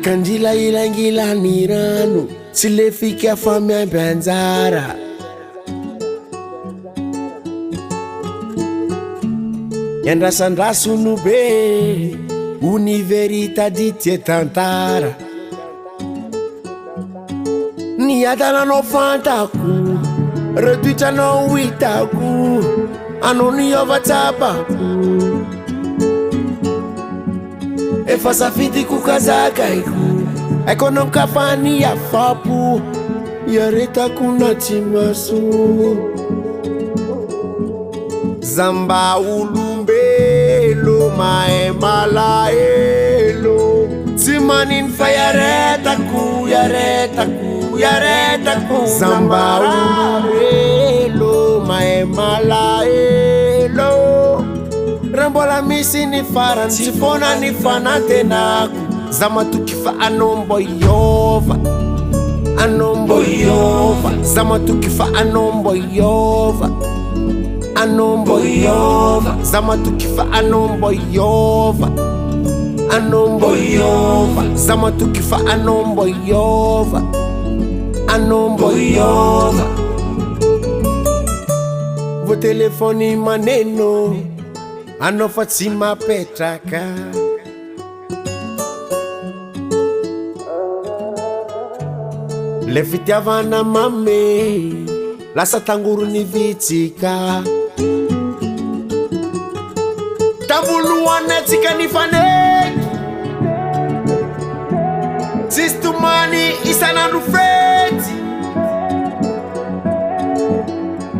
Akandila ilangila nirano Silefika famia banzara Yandrasandrasu nube Univerita ditie tantara Niadana no fantaku Reduita no witaku Anoni Hiova tabaku Efa safidi kukazaka iku Eko non kafani ya fapu Yareta kuna timasu Zamba ulumbelo mae malaelo Timanin fa yareta ku Zamba ulumbelo mae malaelo Rambola misi ni faran Sifona ni fanate naku Zama tukifa Mj Hiova Mj Hiova Zama tukifa Mj Hiova Mj Hiova Zama tukifa Mj Hiova Mj Hiova Zama tukifa Mj Hiova Mj Hiova Vo telefoni maneno Anofatsima petraka Le fitiavana mame Lasa tanguru ni vitsika Tambuluane tika ni faneki Sistumani isana nufreti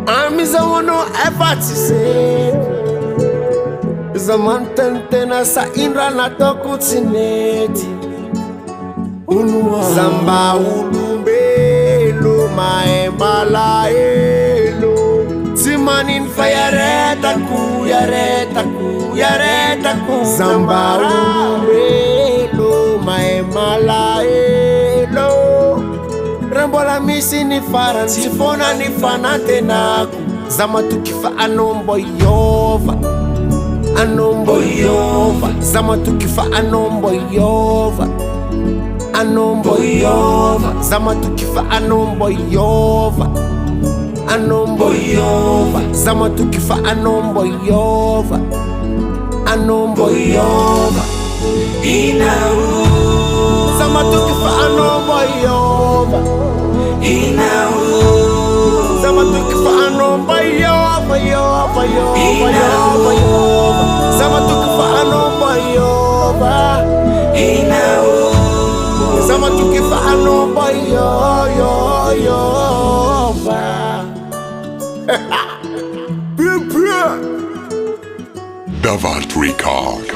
Amiza wono efatise Zaman tentena sa inra na toku tsineti Zamba ulumbelo mae malaelo Timanin fa yareta ku Zamba ulumbelo mae malaelo Rambola misi ni faran Sifona ni fanate naku Zama tukifa Mj Hiova Mj Hiova Zama tukifa Mj Hiova Mj Hiova Zama tukifa Mj Hiova Mj Hiova Zama tukifa Mj Hiova Mj Hiova Inau Zama tukifa Mj Hiova Inau Zama tukifa Mj Hiova Hiova Zama tukifa Mj Hiova Inau Zama tukifa Mj Hiova DAVALTS record.